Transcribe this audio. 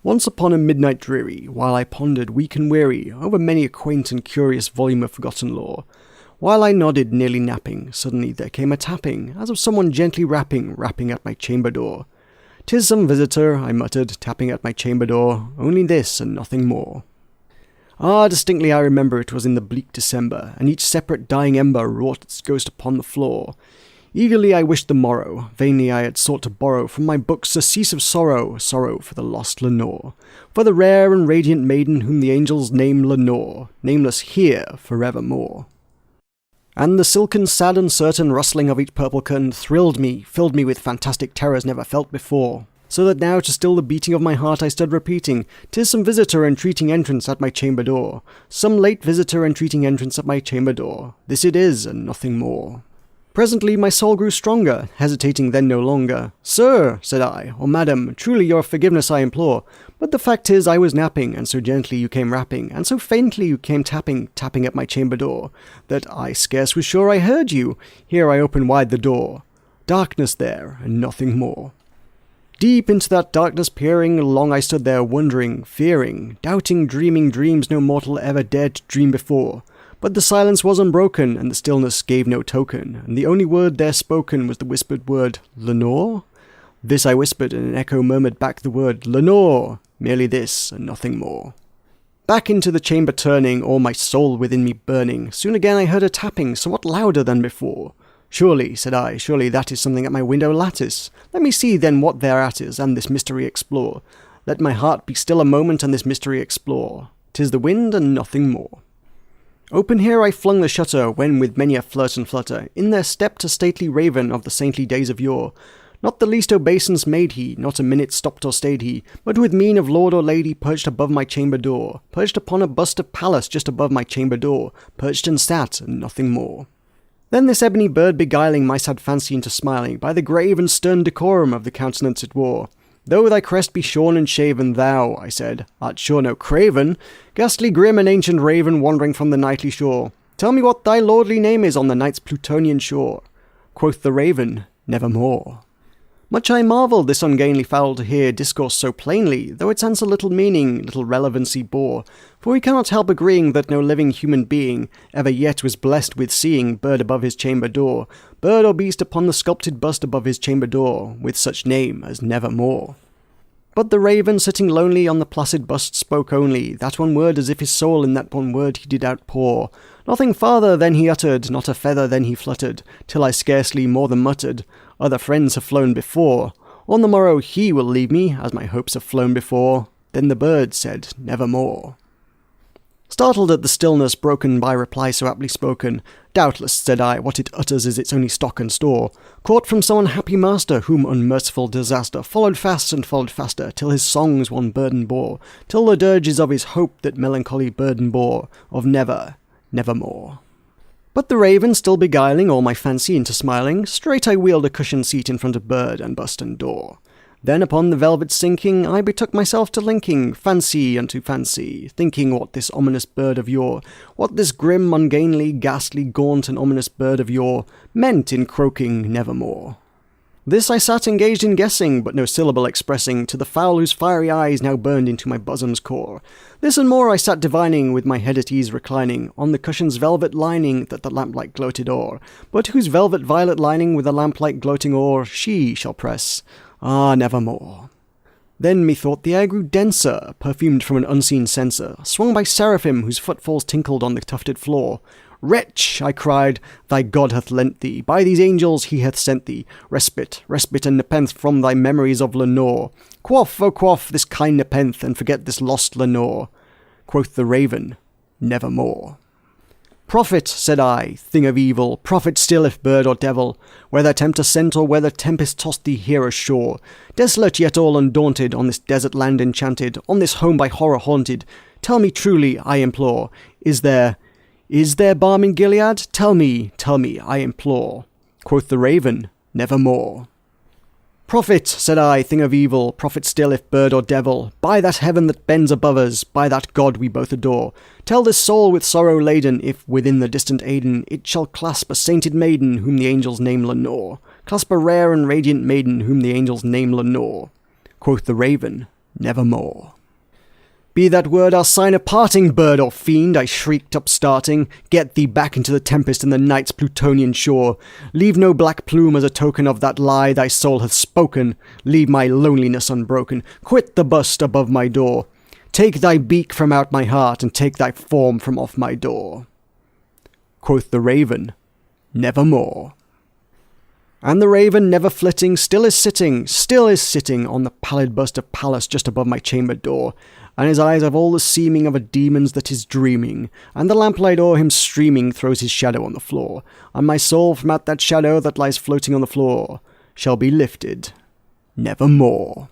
Once upon a midnight dreary, while I pondered weak and weary over many a quaint and curious volume of forgotten lore, while I nodded, nearly napping, suddenly there came a tapping, as of someone gently rapping at my chamber door. "'Tis some visitor," I muttered, tapping at my chamber door, "only this and nothing more." Ah, distinctly I remember it was in the bleak December, and each separate dying ember wrought its ghost upon the floor. Eagerly I wished the morrow, vainly I had sought to borrow from my books surcease of sorrow, sorrow for the lost Lenore, for the rare and radiant maiden whom the angels name Lenore, nameless here forevermore. And the silken, sad, uncertain rustling of each purple curtain thrilled me, filled me with fantastic terrors never felt before, so that now to still the beating of my heart I stood repeating, "'Tis some visitor entreating entrance at my chamber door, some late visitor entreating entrance at my chamber door, this it is and nothing more." Presently my soul grew stronger, hesitating then no longer. "Sir," said I, "or madam, truly your forgiveness I implore, but the fact is I was napping, and so gently you came rapping, and so faintly you came tapping at my chamber door, that I scarce was sure I heard you. Here I open wide the door. Darkness there, and nothing more." Deep into that darkness peering, long I stood there wondering, fearing, doubting, dreaming dreams no mortal ever dared to dream before. But the silence was unbroken, and the stillness gave no token, and the only word there spoken was the whispered word, "Lenore?" This I whispered, and an echo murmured back the word, "Lenore!" Merely this, and nothing more. Back into the chamber turning, all my soul within me burning, soon again I heard a tapping, somewhat louder than before. "Surely," said I, "surely that is something at my window lattice. Let me see then what thereat is, and this mystery explore. Let my heart be still a moment, and this mystery explore. 'Tis the wind, and nothing more." Open here I flung the shutter, when with many a flirt and flutter, in there stepped a stately raven of the saintly days of yore. Not the least obeisance made he, not a minute stopped or stayed he, but with mien of lord or lady perched above my chamber door, perched upon a bust of Pallas just above my chamber door, perched and sat, and nothing more. Then this ebony bird beguiling my sad fancy into smiling, by the grave and stern decorum of the countenance it wore. "Though thy crest be shorn and shaven, thou," I said, "art sure no craven, ghastly grim and ancient raven wandering from the nightly shore. Tell me what thy lordly name is on the night's Plutonian shore." Quoth the raven, "Nevermore." Much I marvelled this ungainly fowl to hear discourse so plainly, though its answer little meaning, little relevancy bore, for we cannot help agreeing that no living human being ever yet was blessed with seeing bird above his chamber door, bird or beast upon the sculpted bust above his chamber door, with such name as Nevermore. But the raven sitting lonely on the placid bust spoke only that one word, as if his soul in that one word he did outpour. Nothing farther than he uttered, not a feather then he fluttered, till I scarcely more than muttered, "Other friends have flown before. On the morrow he will leave me, as my hopes have flown before." Then the bird said, "Nevermore." Startled at the stillness broken by reply so aptly spoken, "Doubtless," said I, "what it utters is its only stock and store, caught from some unhappy master, whom unmerciful disaster followed fast and followed faster, till his songs one burden bore, till the dirges of his hope that melancholy burden bore, of nevermore." But the raven still beguiling all my fancy into smiling, straight I wheeled a cushioned seat in front of bird and bust and door. Then upon the velvet sinking, I betook myself to linking fancy unto fancy, thinking what this ominous bird of yore, what this grim, ungainly, ghastly, gaunt, and ominous bird of yore, meant in croaking nevermore. This I sat engaged in guessing, but no syllable expressing, to the fowl whose fiery eyes now burned into my bosom's core. This and more I sat divining, with my head at ease reclining, on the cushion's velvet lining that the lamplight gloated o'er, but whose velvet violet lining with the lamplight gloating o'er she shall press, nevermore. Then methought the air grew denser, perfumed from an unseen censer, swung by seraphim whose footfalls tinkled on the tufted floor. "Wretch," I cried, "thy God hath lent thee, by these angels he hath sent thee, respite and nepenthe from thy memories of Lenore. Quaff, oh quaff, this kind nepenthe, and forget this lost Lenore." Quoth the raven, "Nevermore." "Prophet," said I, "thing of evil, prophet still if bird or devil, whether tempter sent or whether tempest tossed thee here ashore, desolate yet all undaunted, on this desert land enchanted, on this home by horror haunted, tell me truly, I implore, is there balm in Gilead? Tell me, I implore." Quoth the raven, "Nevermore." "Prophet," said I, "thing of evil, prophet still if bird or devil, by that heaven that bends above us, by that God we both adore, tell this soul with sorrow laden, if within the distant Aidenn it shall clasp a sainted maiden whom the angels name Lenore, clasp a rare and radiant maiden whom the angels name Lenore." Quoth the raven, "Nevermore." Be that word our sign of parting, bird or fiend, I shrieked upstarting. Get thee back into the tempest and the night's Plutonian shore. Leave no black plume as a token of that lie thy soul hath spoken. Leave my loneliness unbroken. Quit the bust above my door. Take thy beak from out my heart, and take thy form from off my door. Quoth the raven, nevermore. And the raven, never flitting, still is sitting on the pallid bust of Pallas just above my chamber door, and his eyes have all the seeming of a demon's that is dreaming, and the lamplight o'er him streaming throws his shadow on the floor, and my soul from out that shadow that lies floating on the floor shall be lifted nevermore.